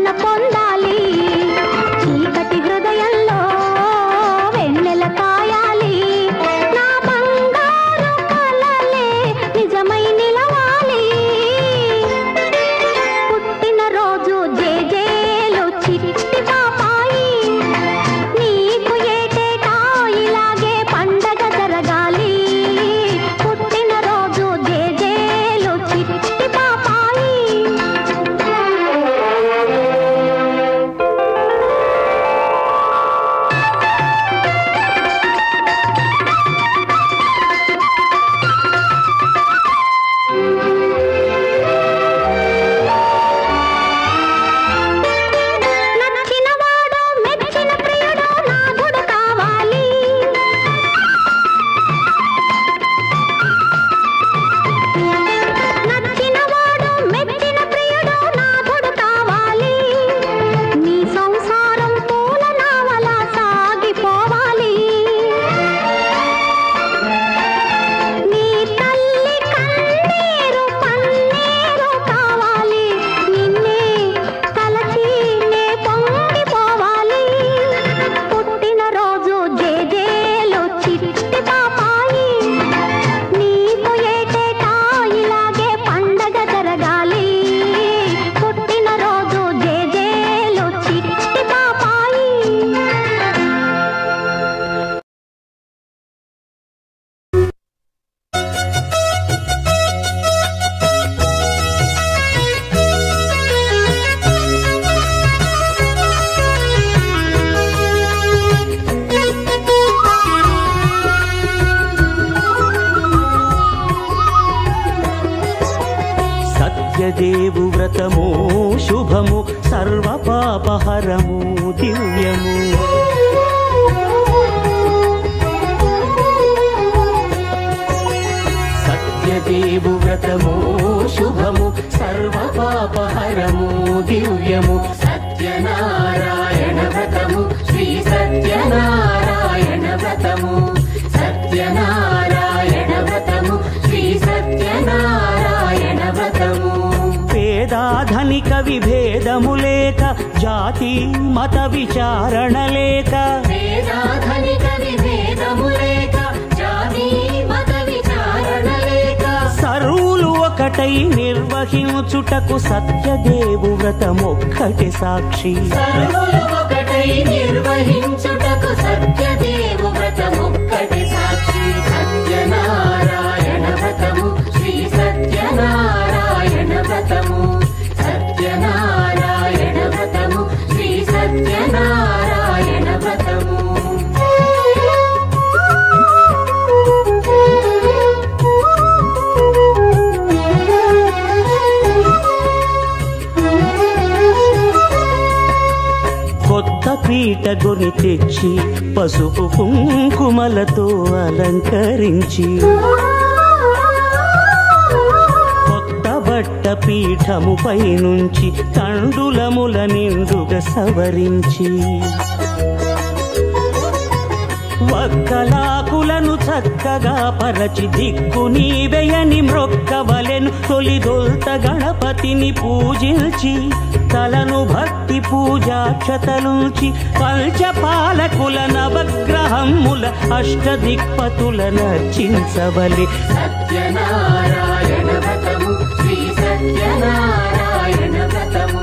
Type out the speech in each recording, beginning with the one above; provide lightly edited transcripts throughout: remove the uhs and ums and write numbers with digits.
దీవెన పొందాలి చీకటి హృదయంలో వెన్నెల కాయాలి నా బంగారు కలలే నిజమై నిలవాలి పుట్టిన రోజు జేజేలు చిట్టి పాపాయి నీకు ఏటేటా ఇలాగే పండగ జరగాలి పుట్టిన రోజు జేజేలు చిట్టి పాపాయి నచ్చినవాడు మెచ్చిన ప్రియుడు నాథుడు కావాలి నచ్చినవాడు మెచ్చిన ప్రియుడు నాథుడు కావాలి నీ సంసారం పూల నావలా సాగిపోవాలి నీ తల్లి కన్నీరు పన్నీరు కావాలి నిన్నే తలచి నే పొంగిపోవాలి పుట్టిన రోజు జేజేలు చిట్టి పాపాయి నీకు ఏటేటా ఇలాగే పండగ జరగాలి పుట్టిన రోజు జేజేలు చిట్టి పాపాయి సత్యదేవు వ్రతము శుభము సర్వపాపహరము దివ్యము సత్యదేవు వ్రతము శుభము సర్వపాపహరము దివ్యము సత్యనారాయణ వ్రతము శ్రీ సత్యనారాయణ వ్రతము సత్యనారాయణ వ్రతము శ్రీ సత్యనారాయణ వ్రతము పేదాధనిక విభేదము లేక జాతి మత విచారణ లేక వేదాధనిక విభేదము లేక జాతి మత విచారణ లేక సర్వులు ఒకటై నిర్వహించుటకు సత్యదేవు వ్రతమొక్కటి సాక్షి సర్వులు ఒకటై నిర్వహించుటకు సత్యదేవు వ్రతమొక్కటి సాక్షి సత్యనారాయణ వ్రతము శ్రీ సత్యనారాయణ వ్రతము సత్యనారాయణ వ్రతము శ్రీ సత్యనారాయణ వ్రతము కొత్త పీట కొని తెచ్చి పసుపు కుంకుమలతో అలంకరించి కొత్త బట్ట పీఠముపై నుంచి తండులముల నిండుగా సవరించి వక్కలాకులను చక్కగా పరచి దిక్కు నీవెయని మ్రొక్కవలెను తొలిదొల్త గణపతిని పూజించి తలను భక్తి పూజాక్షతలుంచి పంచపాలకుల నవగ్రహముల అష్టదిక్పతుల నర్చించవలె సత్యనారాయణ వ్రతము శ్రీ సత్యనారాయణ వ్రతము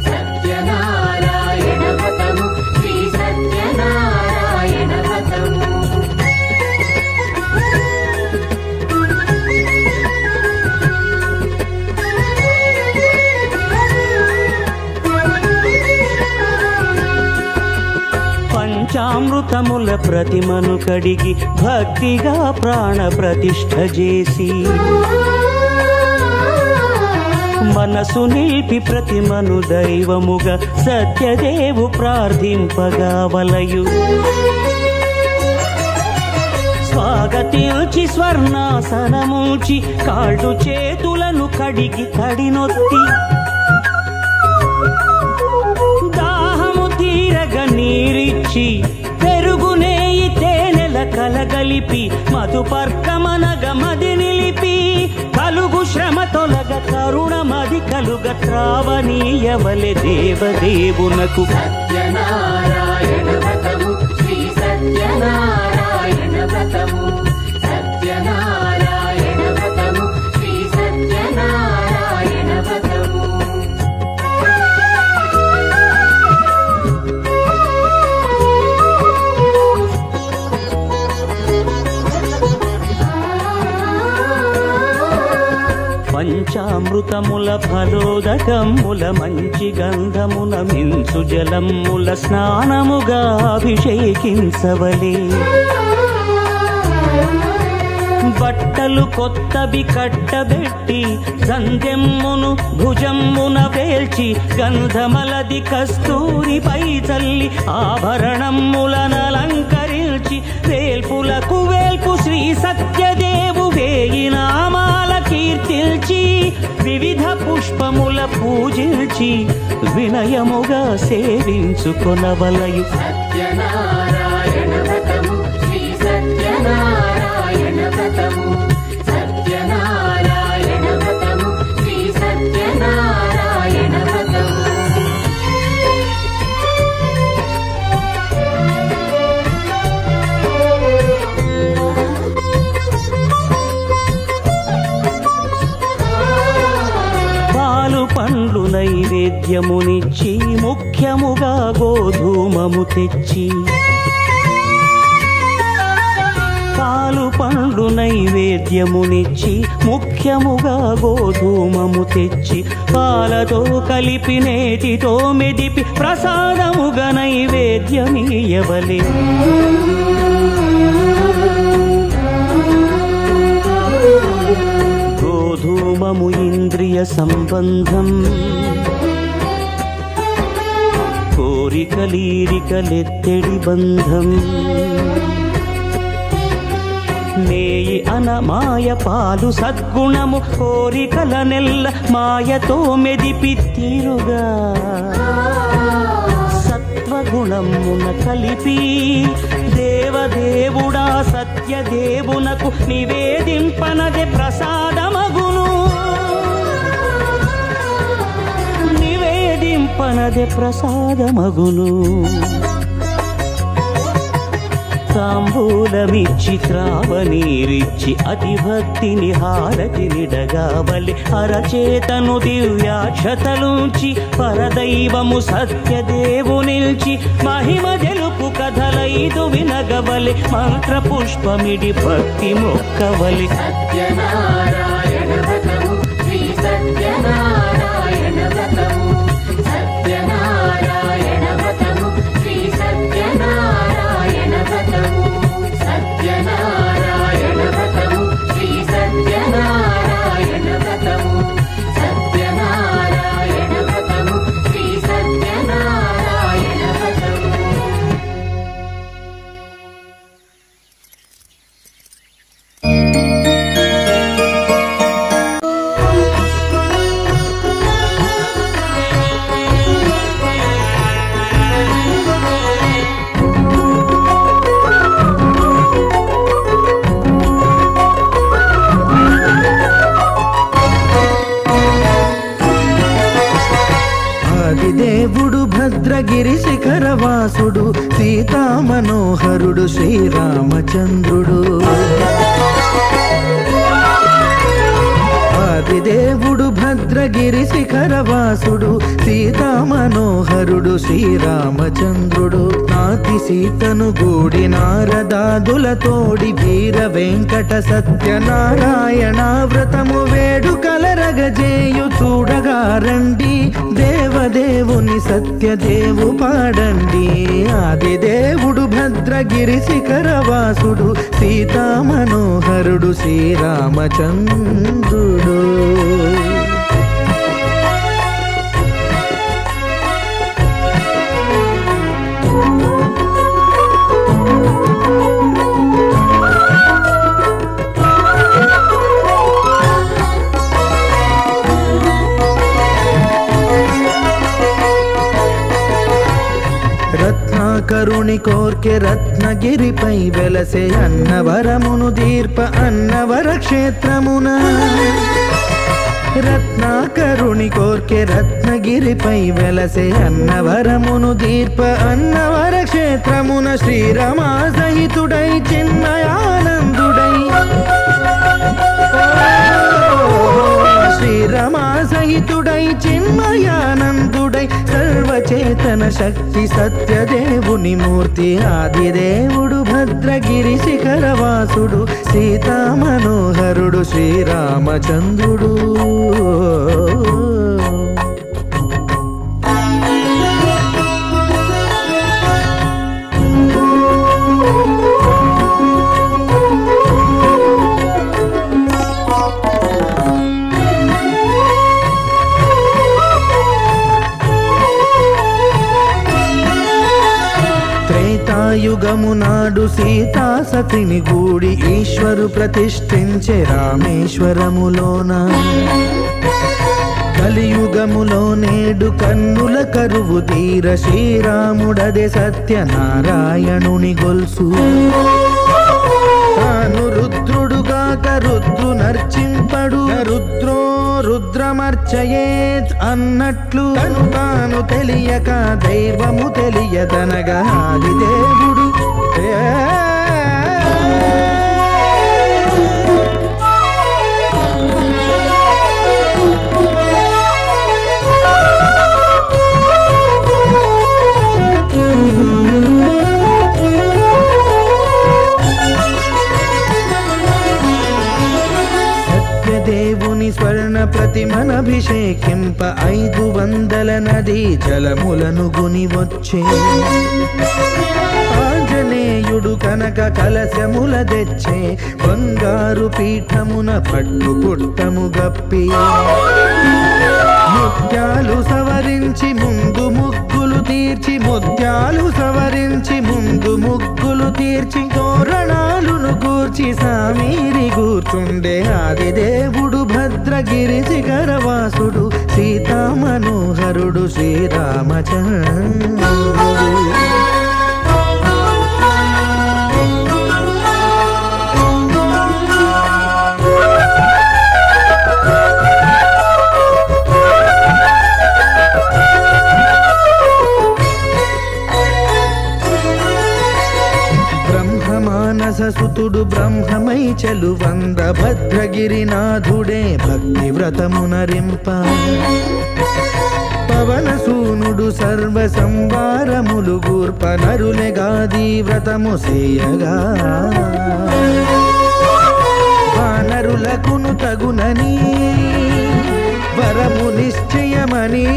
సత్యనారాయణ వ్రతము శ్రీ సత్యనారాయణ వ్రతము పంచామృతముల ప్రతిమను కడిగి భక్తిగా ప్రాణ ప్రతిష్ఠ చేసి మనసు నిలిపి ప్రతిమను దైవముగా సత్యదేవు ప్రార్థింపగా వలయు స్వాగతించి స్వర్ణాసనముంచి కాళ్ళు చేతులను కడిగి తడినొత్తి దాహము తీరగ నీరిచ్చి పెరుగు నేయి తేనెల కలగలిపి మధుపర్కమనగ మది నిలిపి కలుగు శ్రమ తొలగ కరుణ మది కలుగ త్రావనీయవలె దేవదేవునకు. సత్యనారాయణ వ్రతము శ్రీ సత్యనారాయణ వ్రతము. సత్యనారాయణ వ్రతము శ్రీ సత్యనారాయణ వ్రతము. పంచామృతముల ఫలోదకముల మంచి గంధమున మించు జలముల స్నానముగా అభిషేకించవలే. బట్టలు కొత్తవి కట్టబెట్టి సంధ్యమ్మును భుజమ్మున వేల్చి గంధమలది కస్తూరిపై చల్లి ఆభరణములనలంకరించి వేల్పులకు వేల్పు శ్రీ సత్యదేవు వేయి నామాల కీర్తిల్చి వివిధ పుష్పముల పూజించి వినయముగా సేవించుకొనవలయు. సత్యనారాయణ వ్రతము శ్రీ సత్యనారాయణ వ్రతము. సత్యనారాయణ వ్రతము శ్రీ సత్యనారాయణ వ్రతము. పాలు పండ్లు నైవేద్యమునిచ్చి ముఖ్యముగా గోధూమము తెచ్చి. పాలు పండ్లు నైవేద్యమునిచ్చి ముఖ్యముగా గోధూమము తెచ్చి పాలతో కలిపి నేతితో మెదిపి ప్రసాదముగా నైవేద్యమీయవలే. గోధూమము ఇంద్రియ సంబంధం కోరికలీరికలెత్తెడి బంధం. నేయి అనమాయ పాలు సద్గుణము కోరికల నెల్ల మాయతో మెదిపి తీరుగా సత్వగుణమున కలిపి దేవదేవుడా సత్యదేవునకు నివేదింపనదే ప్రసాదమగును. నివేదింపనదే ప్రసాదమగును. తాంబూలమిచ్చి త్రావనీరిచ్చి అతి భక్తిని హారతినిడగావలి. అరచేతను దివ్యాక్షతలుంచి పరదైవము సత్యదేవునిల్చి మహిమ తెలుపు కథలైదు వినగవలి. మంత్ర పుష్పమిడి భక్తి మొక్కవలి. సత్యనారాయణ వ్రతము శ్రీ సత్యనారాయణ వ్రతము. సత్యనారాయణ వ్రతము శ్రీ సత్యనారాయణ వ్రతము. సత్యనారాయణ వ్రతము శ్రీ సత్యనారాయణ వ్రతము. సత్యనారాయణ వ్రతము శ్రీ సత్యనారాయణ వ్రతము. దేవుడు భద్రగిరి శిఖరవాసుడు సీతా మనోహరుడు శ్రీరామచంద్రుడు. ఆదిదేవుడు భద్రగిరి శిఖరవాసుడు సీతా మనోహరుడు శ్రీరామచంద్రుడు. నాతి సీతను గూడి నారదాదులతోడి వీర వెంకట సత్యనారాయణ వ్రతము వేడుకలరగజేయు చూడగా రండి. దేవదేవుని సత్యదేవు పాడండి. ఆదిదేవుడు భద్రగిరి శిఖరవాసుడు సీతా మనోహరుడు శ్రీరామచంద్రుడు. రత్నాకరుని కోర్కె రత్నగిరిపై వెలసే అన్నవరమును దీర్ప అన్నవర క్షేత్రమున రత్నాకరుని కోర్కె రత్నగిరిపై వెలసే అన్నవరమును దీర్ప అన్నవర క్షేత్రమున శ్రీరమా సహితుడై చిన్మయానందుడై శ్రీరమా సహితుడై చిన్మయానందుడై సర్వచేతన శక్తి సత్యదేవుని మూర్తి ఆదిదేవుడు భద్రగిరి శిఖరవాసుడు సీతామనోహరుడు శ్రీరామచంద్రుడు. త్రేతాయుగము నాడు సీతా సతిని గూడి ఈశ్వరు ప్రతిష్ఠించే రామేశ్వరములోన కలియుగములో నేడు కన్నుల కరువు తీర శ్రీరాముడదే సత్యనారాయణుని గొల్సు తాను రుద్రుడుగాక రుద్రు నర్చింపడు రుద్రో రుద్రమర్చయేత్ అన్నట్లు తను తాను తెలియక దైవము తెలియదనగా ఆదిదేవుడు దేవుని స్వర్ణ ప్రతిమనభిషేకింప 500 నదీ జలములను గుని వచ్చే ఆంజనేయుడు కనక కలశముల తెచ్చే బంగారు పీఠమున పట్టు పుట్టము గప్పి ముత్యాలు సవరించి ముందు ముగ్గులు తీర్చి ముత్యాలు సవరించి ముందు ముగ్గులు తీర్చి తోరణాలును కూర్చి సామీరి కూర్చుండే ఆదిదేవుడు భద్రగిరి శిఖరవాసుడు సీతామనోహరుడు శ్రీరామచంద్రుడు. మానససుతుడు బ్రహ్మమై చెలువంద భద్రగిరినాథుడే భక్తి వ్రతమునరింప పవనసూనుడు సర్వ సంవారములు గూర్ప నరులెగాది వ్రతము సేయగా వానరులకును తగునని వరము నిశ్చయమని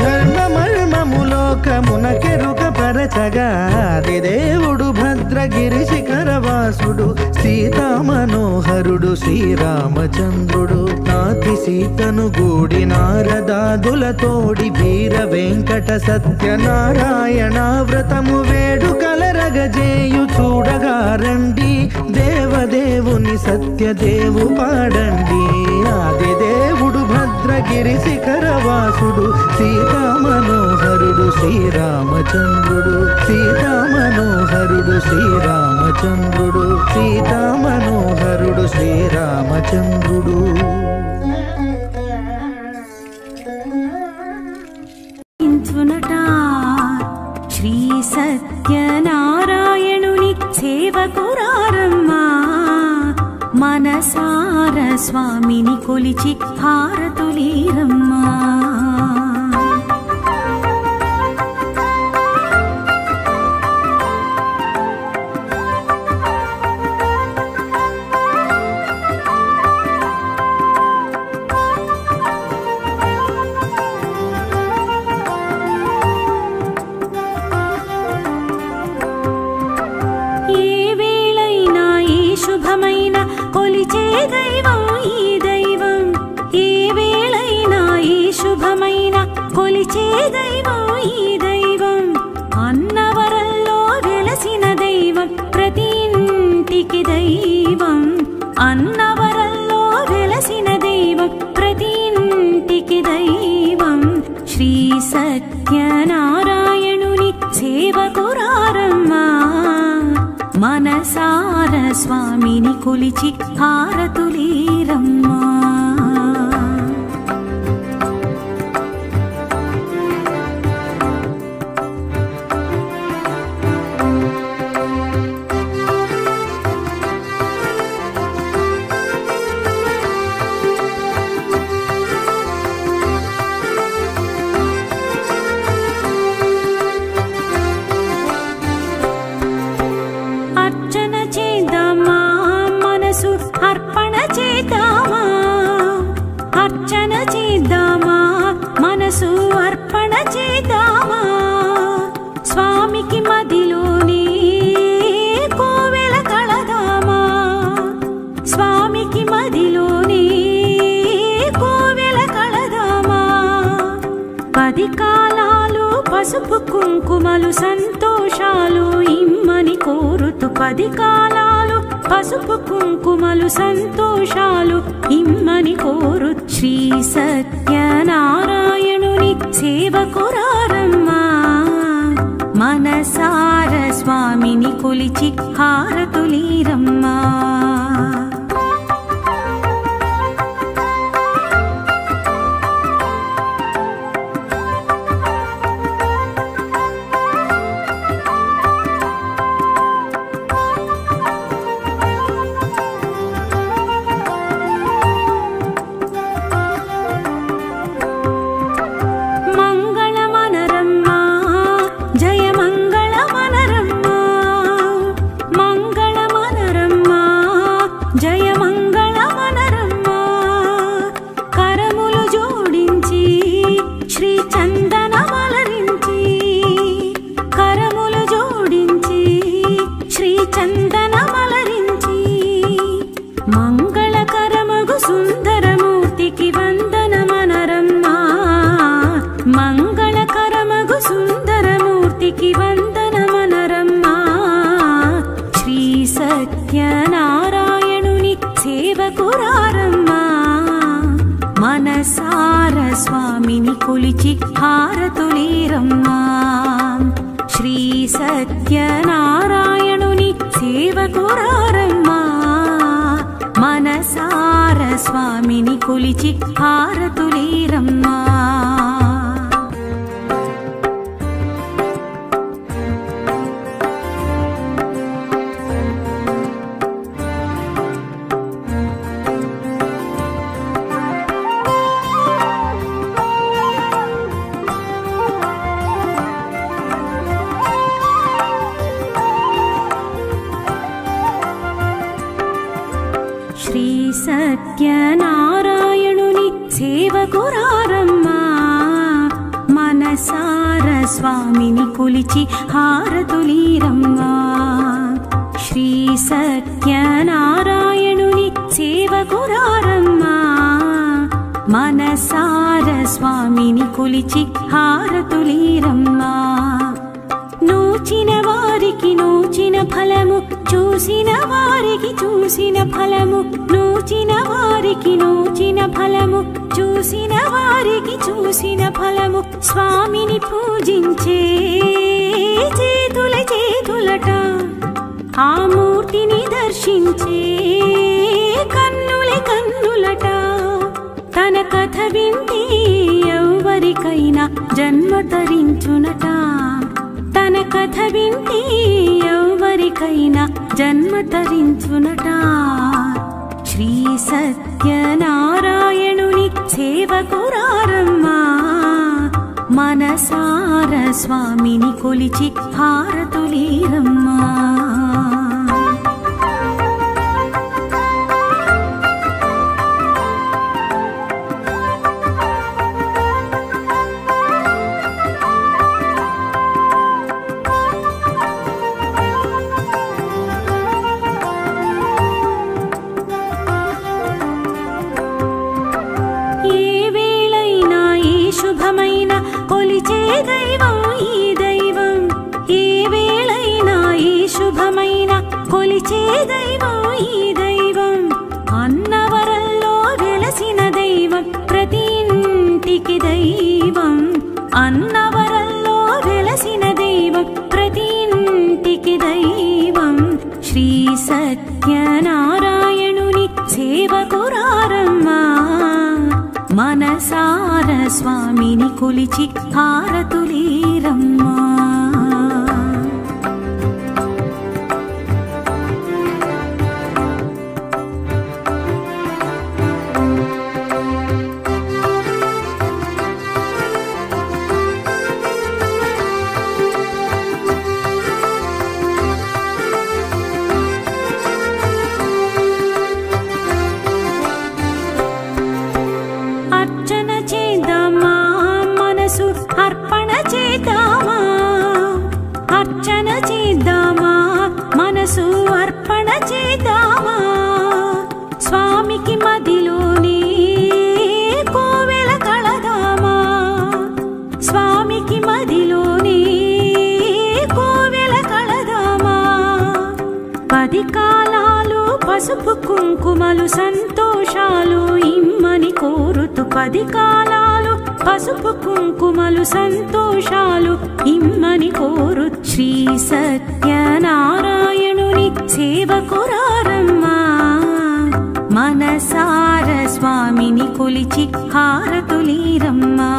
ధర్మమర్మములోకమునకెరుక పరచగా ఆదిదేవుడు భద్రగిరి శిఖరవాసుడు సీతామనోహరుడు శ్రీరామచంద్రుడు. నాతి సీతను గూడి నారదాదులతోడి వీర వెంకట సత్యనారాయణ వ్రతము వేడుకలరగజేయు చూడగా రండి దేవదేవుని సత్యదేవు పాడండి. ఆదిదేవుడు భద్రగిరి శిఖరవాసుడు సీతామనోహరుడు శ్రీరామచంద్రుడు సీతామనోహరుడు శ్రీరామచంద్రుడు సీతామనోహరుడు శ్రీరామచంద్రుడు. శ్రీ సత్యనారాయణుని సేవకురారమ్మా మనసార స్వామిని కొలిచి హారతులీరమ్మా. కొలిచే దైవం ఈ దైవం ఏ వేళైనా ఈ శుభమైన కొలిచే దైవం ఈ దైవం అన్నవరంలో వెలసిన దైవం ప్రతి ఇంటికి దైవం అన్నవరంలో వెలసిన దైవం ప్రతి ఇంటికి దైవం శ్రీ సత్యనారాయణుని సేవకురారమ్మా మనసార స్వామిని కొలిచి హారతులీరమ్మా. అర్పణ చేద్దామా స్వామికి మదిలోనే కోవెల కళదామా స్వామికి మదిలోనే కోవెల కళదామా 10 కాలాలు పసుపు కుంకుమలు సంతోషాలు ఇమ్మని కోరుతూ 10 కాలాలు పసుపు కుంకుమలు సంతోషాలు ఇమ్మని కోరు శ్రీ సత్యనారాయణుని సేవకురారమ్మా మనసార స్వామిని కొలిచి హారతులీరమ్మా సత్యనారాయణుని సేవకురారమ్మా మనసార స్వామిని కొలిచి హారతులీరమ్మా శ్రీ సత్యనారాయణుని సేవకురారమ్మా మనసార స్వామిని కొలిచి హారతులీరమ్మా శ్రీ సత్యనారాయణుని సేవకురారమ్మా మనసార స్వామిని కొలిచి హారతులీరమ్మా శ్రీ సత్యనారాయణుని సేవకురారమ్మా మనసార స్వామిని కొలిచి హారతులీరమ్మా నూచిన వారికి నూచిన ఫలము చూసిన వారికి చూసిన ఫలము నూచిన వారికి నూచిన ఫలము చూసిన వారికి చూసిన ఫలము స్వామిని పూజించే చేతుల చేతులట ఆ మూర్తిని దర్శించే కన్నుల కన్నులట తన కథ వింటే ఎవరికైనా జన్మ తరించునట తన కథ వింటే ఎవరికైనా జన్మ తరించునట శ్రీ సత్యనారాయణుని సేవకురారమ్మా మనసార స్వామిని కొలిచి హారతులీరమ్మా శుభమైన కొలిచే దైవం ఈ దైవం ఏ వేళైనా ఈ శుభమైన కొలిచే దైవం ఈ దైవం అన్నవరంలో వెలసిన దైవం ప్రతి ఇంటికి దైవం అన్నవరంలో వెలసిన దైవం ప్రతి ఇంటికి దైవం శ్రీ సత్యనారాయణుని సేవకురారమ్మా మనసార స్వామిని కొలిచి హారతులీరమ్మా అర్చన చేద్దామా మనసు అర్పణ చేద్దామా, అర్చన చేద్దామా, మనసు అర్పణ చేద్దామా. స్వామికి మదిలోనే కోవెల కళదామా, స్వామికి మదిలోనే కోవెల కళదామా. 10 కాలాలు పసుపు కుంకుమలు సంతోషాలు ఇమ్మని కోరుతూ, 10 కాలాలు పసుపు కుంకుమలు సంతోషాలు ఇమ్మని కోరు. శ్రీ సత్యనారాయణుని సేవకురారమ్మా, మనసార స్వామిని కొలిచి హారతులీరమ్మా.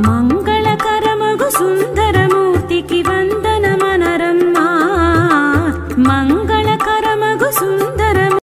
మంగళకరమగు సుందరమూర్తికి వందనమనరమ్మా, మంగళ